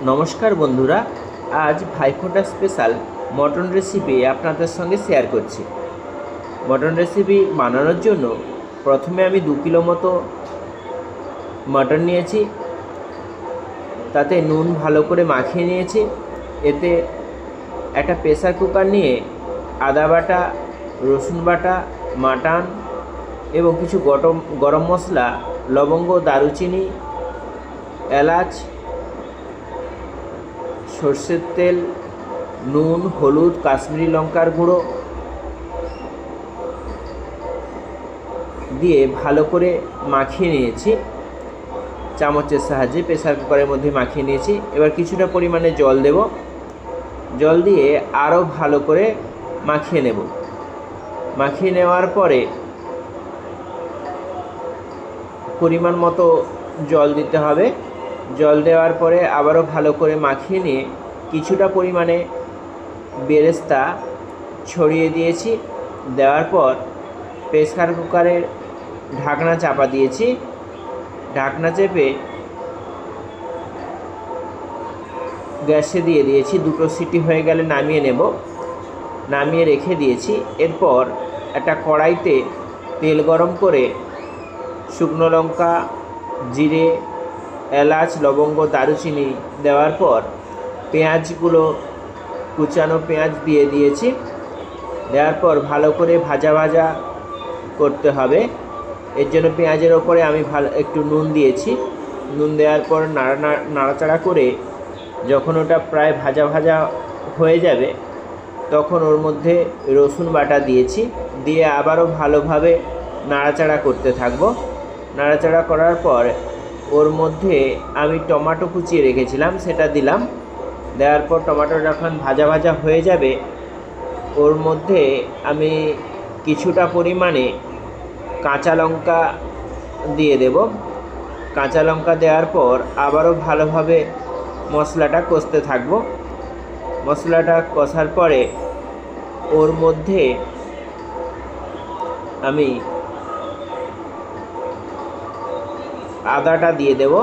নমস্কার বন্ধুরা, আজ ভাইফোঁটা স্পেশাল মটন রেসিপি আপনাদের সঙ্গে শেয়ার করছি। মটন রেসিপি বানানোর জন্য প্রথমে আমি 2 কিলো মতো মটন নিয়েছি, তাতে নুন ভালো করে মাখিয়ে নিয়েছি। এতে একটা প্রেসার কুকার নিয়ে আদা বাটা, রসুন বাটা, মাটন এবং কিছু গরম মশলা, লবঙ্গ, দারুচিনি, এলাচ, সর্ষের তেল, নুন, হলুদ, কাশ্মীরি লঙ্কার গুঁড়ো দিয়ে ভালো করে মাখিয়ে নিয়েছি। চামচের সাহায্যে প্রেসার কুকারের মধ্যে মাখিয়ে নিয়েছি। এবার কিছুটা পরিমাণে জল দেব। জল দিয়ে আরও ভালো করে মাখিয়ে নেব। মাখিয়ে নেওয়ার পরে পরিমাণ মতো জল দিতে হবে। জল দেওয়ার পরে আবারও ভালো করে মাখিয়ে নিয়ে কিছুটা পরিমাণে বেরেস্তা ছড়িয়ে দিয়েছি। দেওয়ার পর প্রেসার কুকারের ঢাকনা চাপা দিয়েছি। ঢাকনা চেপে গ্যাসে দিয়ে দিয়েছি। 2টো সিটি হয়ে গেলে নামিয়ে নেব। নামিয়ে রেখে দিয়েছি। এরপর একটা কড়াইতে তেল গরম করে শুকনো লঙ্কা, জিরে, এলাচ, লবঙ্গ, দারুচিনি দেওয়ার পর পেঁয়াজগুলো, কুচানো পেঁয়াজ দিয়ে দিয়েছি। দেওয়ার পর ভালো করে ভাজা ভাজা করতে হবে। এর জন্য পেঁয়াজের ওপরে আমি একটু নুন দিয়েছি। নুন দেওয়ার পর নাড়াচাড়া করে যখন ওটা প্রায় ভাজা ভাজা হয়ে যাবে তখন ওর মধ্যে রসুন বাটা দিয়েছি। দিয়ে আবারও ভালোভাবে নাড়াচাড়া করতে থাকবো। নাড়াচাড়া করার পর ওর মধ্যে আমি টমেটো কুচিয়ে রেখেছিলাম, সেটা দিলাম। দেওয়ার পর টমেটো যখন ভাজা ভাজা হয়ে যাবে ওর মধ্যে আমি কিছুটা পরিমাণে কাঁচা লঙ্কা দিয়ে দেব। কাঁচা লঙ্কা দেওয়ার পর আবারও ভালোভাবে মশলাটা কষতে থাকবো। মশলাটা কষার পরে ওর মধ্যে আমি আদাটা দিয়ে দেব,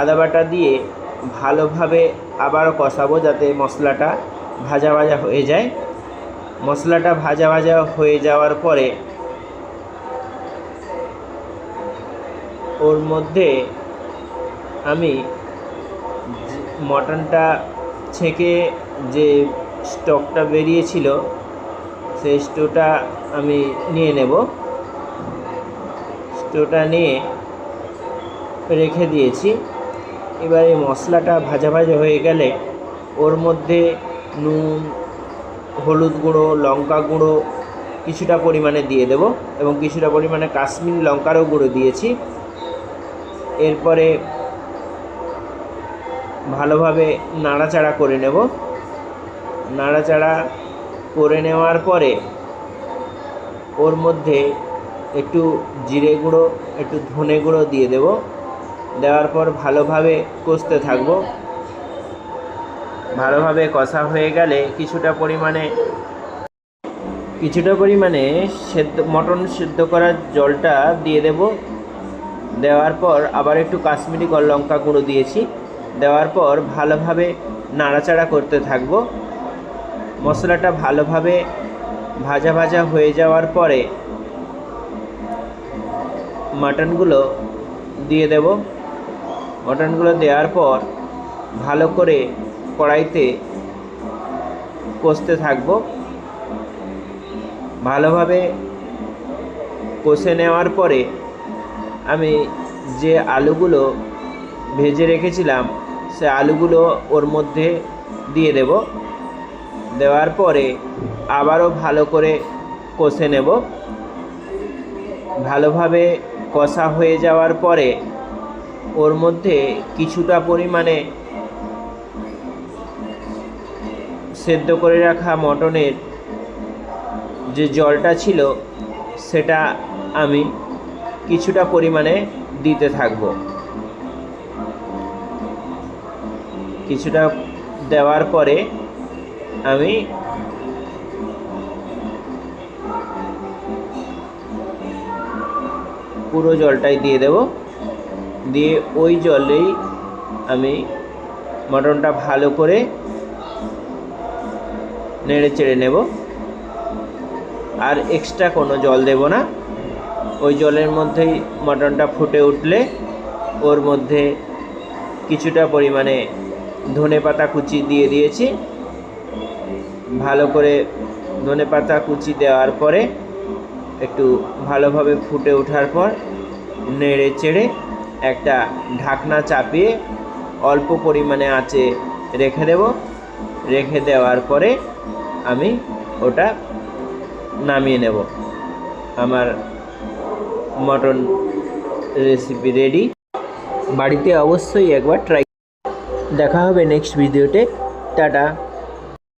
আদা বাটা দিয়ে ভালোভাবে আবারও কষাবো যাতে মশলাটা ভাজা ভাজা হয়ে যায়। মশলাটা ভাজা ভাজা হয়ে যাওয়ার পরে ওর মধ্যে আমি মটনটা ছেঁকে যে স্টকটা বেরিয়েছিল সেই স্টোটা আমি নিয়ে নেব। স্টোটা নিয়ে রেখে দিয়েছি। এবার এই মশলাটা ভাজা ভাজা হয়ে গেলে ওর মধ্যে নুন, হলুদ গুঁড়ো, লঙ্কা গুঁড়ো কিছুটা পরিমাণে দিয়ে দেব এবং কিছুটা পরিমাণে কাশ্মীরি লঙ্কারও গুঁড়ো দিয়েছি। এরপরে ভালোভাবে নাড়াচাড়া করে নেব। নাড়াচাড়া করে নেওয়ার পরে ওর মধ্যে একটু জিরে গুঁড়ো, একটু ধনে গুঁড়ো দিয়ে দেব। দেওয়ার পর ভালোভাবে কষতে থাকবো। ভালোভাবে কষা হয়ে গেলে কিছুটা পরিমাণে মটন সেদ্ধ করার জলটা দিয়ে দেব। দেওয়ার পর আবার একটু কাশ্মীরি লঙ্কা গুঁড়ো দিয়েছি। দেওয়ার পর ভালোভাবে নাড়াচাড়া করতে থাকবো। মশলাটা ভালোভাবে ভাজা ভাজা হয়ে যাওয়ার পরে মাটনগুলো দিয়ে দেব। মটনগুলো দেওয়ার পর ভালো করে কড়াইতে কষতে থাকবো। ভালোভাবে কষে নেওয়ার পরে আমি যে আলুগুলো ভেজে রেখেছিলাম সে আলুগুলো ওর মধ্যে দিয়ে দেব। দেওয়ার পরে আবারও ভালো করে কষে নেব। ভালোভাবে কষা হয়ে যাওয়ার পরে ওর মধ্যে কিছুটা পরিমাণে সেদ্ধ করে রাখা মটনের যে জলটা ছিল সেটা আমি কিছুটা পরিমাণে দিতে থাকব। কিছুটা দেওয়ার পরে আমি পুরো জলটাই দিয়ে দেব। দিয়ে ওই জলেই আমি মটনটা ভালো করে নেড়ে চেড়ে নেব। আর এক্সট্রা কোনো জল দেব না। ওই জলের মধ্যেই মটনটা ফুটে উঠলে ওর মধ্যে কিছুটা পরিমাণে ধনেপাতা কুচি দিয়ে দিয়েছি। ভালো করে ধনেপাতা কুচি দেওয়ার পরে একটু ভালোভাবে ফুটে ওঠার পর নেড়ে চেড়ে একটা ঢাকনা চাপিয়ে অল্প পরিমাণে আঁচে রেখে দেব। রেখে দেওয়ার পরে আমি ওটা নামিয়ে নেব। আমার মটন রেসিপি রেডি। বাড়িতে অবশ্যই একবার ট্রাই। দেখা হবে নেক্সট ভিডিওতে। টাটা।